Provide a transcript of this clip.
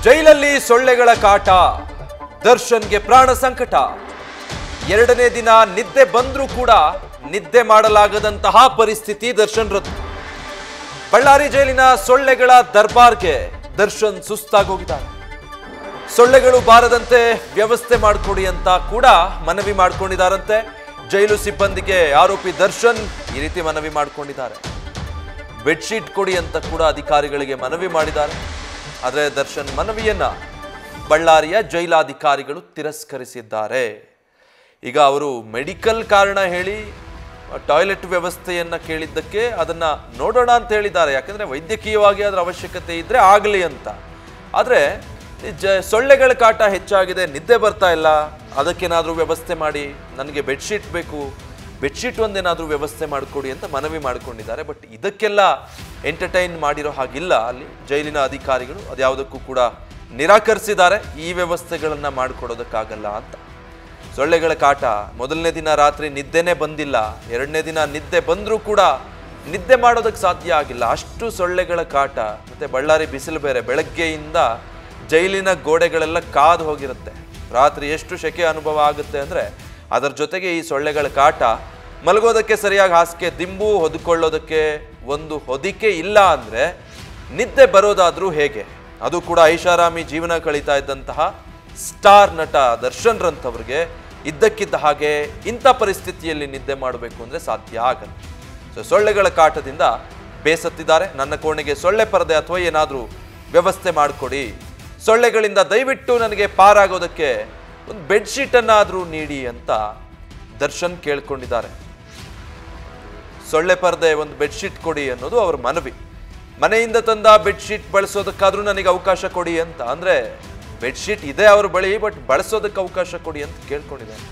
ಜೈಲಲ್ಲಿ ಸೊಳ್ಳೆಗಳ ಕಾಟ, ದರ್ಶನ್ಗೆ ಪ್ರಾಣ ಸಂಕಟ. ಎರಡನೇ ದಿನ ನಿದ್ದೆ ಬಂದ್ರೂ ಕೂಡ ನಿದ್ದೆ ಮಾಡಲಾಗದಂತಹ ಪರಿಸ್ಥಿತಿ ದರ್ಶನ್ ರದ್ದು. ಬಳ್ಳಾರಿ ಜೈಲಿನ ಸೊಳ್ಳೆಗಳ ದರ್ಬಾರ್ಗೆ ದರ್ಶನ್ ಸುಸ್ತಾಗೋಗಿದ್ದಾರೆ. ಸೊಳ್ಳೆಗಳು ಬಾರದಂತೆ ವ್ಯವಸ್ಥೆ ಮಾಡಿಕೊಡಿ ಅಂತ ಕೂಡ ಮನವಿ ಮಾಡಿಕೊಂಡಿದ್ದಾರಂತೆ. ಜೈಲು ಸಿಬ್ಬಂದಿಗೆ ಆರೋಪಿ ದರ್ಶನ್ ಈ ರೀತಿ ಮನವಿ ಮಾಡಿಕೊಂಡಿದ್ದಾರೆ. ಬೆಡ್ಶೀಟ್ ಕೊಡಿ ಅಂತ ಕೂಡ ಅಧಿಕಾರಿಗಳಿಗೆ ಮನವಿ ಮಾಡಿದ್ದಾರೆ. ಆದರೆ ದರ್ಶನ್ ಮನವಿಯನ್ನ ಬಳ್ಳಾರಿಯ ಜೈಲಾಧಿಕಾರಿಗಳು ತಿರಸ್ಕರಿಸಿದ್ದಾರೆ. ಈಗ ಅವರು ಮೆಡಿಕಲ್ ಕಾರಣ ಹೇಳಿ ಟಾಯ್ಲೆಟ್ ವ್ಯವಸ್ಥೆಯನ್ನ ಕೇಳಿದ್ದಕ್ಕೆ ಅದನ್ನ ನೋಡೋಣ ಅಂತ ಹೇಳಿದ್ದಾರೆ. ಯಾಕಂದ್ರೆ ವೈದ್ಯಕೀಯವಾಗಿ ಅದರ ಅವಶ್ಯಕತೆ ಇದ್ರೆ ಆಗಲಿ ಅಂತ. ಆದರೆ ಸೊಳ್ಳೆಗಳ ಕಾಟ ಹೆಚ್ಚಾಗಿದೆ, ನಿದ್ದೆ ಬರ್ತಾ ಇಲ್ಲ, ಅದಕ್ಕೇನಾದರೂ ವ್ಯವಸ್ಥೆ ಮಾಡಿ, ನನಗೆ ಬೆಡ್ಶೀಟ್ ಬೇಕು, ಬೆಡ್ಶೀಟ್ ಒಂದೇನಾದರೂ ವ್ಯವಸ್ಥೆ ಮಾಡಿಕೊಡಿ ಅಂತ ಮನವಿ ಮಾಡಿಕೊಂಡಿದ್ದಾರೆ. ಬಟ್ ಇದಕ್ಕೆಲ್ಲ ಎಂಟರ್ಟೈನ್ ಮಾಡಿರೋ ಹಾಗಿಲ್ಲ ಅಲ್ಲಿ ಜೈಲಿನ ಅಧಿಕಾರಿಗಳು. ಅದ್ಯಾವುದಕ್ಕೂ ಕೂಡ ನಿರಾಕರಿಸಿದ್ದಾರೆ. ಈ ವ್ಯವಸ್ಥೆಗಳನ್ನು ಮಾಡಿಕೊಡೋದಕ್ಕಾಗಲ್ಲ ಅಂತ. ಸೊಳ್ಳೆಗಳ ಕಾಟ, ಮೊದಲನೇ ದಿನ ರಾತ್ರಿ ನಿದ್ದೆನೇ ಬಂದಿಲ್ಲ, ಎರಡನೇ ದಿನ ನಿದ್ದೆ ಬಂದರೂ ಕೂಡ ನಿದ್ದೆ ಮಾಡೋದಕ್ಕೆ ಸಾಧ್ಯ ಆಗಿಲ್ಲ, ಅಷ್ಟು ಸೊಳ್ಳೆಗಳ ಕಾಟ. ಮತ್ತು ಬಳ್ಳಾರಿ ಬಿಸಿಲು ಬೇರೆ, ಬೆಳಗ್ಗೆಯಿಂದ ಜೈಲಿನ ಗೋಡೆಗಳೆಲ್ಲ ಕಾದು ಹೋಗಿರುತ್ತೆ. ರಾತ್ರಿ ಎಷ್ಟು ಸೆಕೆ ಅನುಭವ ಆಗುತ್ತೆ ಅಂದರೆ ಅದರ ಜೊತೆಗೆ ಈ ಸೊಳ್ಳೆಗಳ ಕಾಟ. ಮಲಗೋದಕ್ಕೆ ಸರಿಯಾಗಿ ಹಾಸಿಗೆ, ದಿಂಬು ಹೊದ್ಕೊಳ್ಳೋದಕ್ಕೆ ಒಂದು ಹೊದಿಕೆ ಇಲ್ಲ ಅಂದರೆ ನಿದ್ದೆ ಬರೋದಾದರೂ ಹೇಗೆ? ಅದು ಕೂಡ ಐಷಾರಾಮಿ ಜೀವನ ಕಳೀತಾ ಇದ್ದಂತಹ ಸ್ಟಾರ್ ನಟ ದರ್ಶನ್ ರಂಥವ್ರಿಗೆ ಇದ್ದಕ್ಕಿದ್ದ ಹಾಗೆ ಇಂಥ ಪರಿಸ್ಥಿತಿಯಲ್ಲಿ ನಿದ್ದೆ ಮಾಡಬೇಕು ಅಂದರೆ ಸಾಧ್ಯ ಆಗಲ್ಲ. ಸೊಳ್ಳೆಗಳ ಕಾಟದಿಂದ ಬೇಸತ್ತಿದ್ದಾರೆ. ನನ್ನ ಕೋಣೆಗೆ ಸೊಳ್ಳೆ ಪರದೆ ಅಥವಾ ಏನಾದರೂ ವ್ಯವಸ್ಥೆ ಮಾಡಿಕೊಡಿ, ಸೊಳ್ಳೆಗಳಿಂದ ದಯವಿಟ್ಟು ನನಗೆ ಪಾರಾಗೋದಕ್ಕೆ ಒಂದು ಬೆಡ್ಶೀಟನ್ನಾದರೂ ನೀಡಿ ಅಂತ ದರ್ಶನ್ ಕೇಳ್ಕೊಂಡಿದ್ದಾರೆ. ಸೊಳ್ಳೆ ಪರದೆ, ಒಂದು ಬೆಡ್ಶೀಟ್ ಕೊಡಿ ಅನ್ನೋದು ಅವ್ರ ಮನವಿ. ಮನೆಯಿಂದ ತಂದ ಬೆಡ್ಶೀಟ್ ಬಳಸೋದಕ್ಕಾದ್ರೂ ನನಗೆ ಅವಕಾಶ ಕೊಡಿ ಅಂತ. ಅಂದರೆ ಬೆಡ್ಶೀಟ್ ಇದೆ ಅವ್ರ ಬಳಿ, ಬಟ್ ಬಳಸೋದಕ್ಕೆ ಅವಕಾಶ ಕೊಡಿ ಅಂತ ಕೇಳ್ಕೊಂಡಿದ್ದಾರೆ.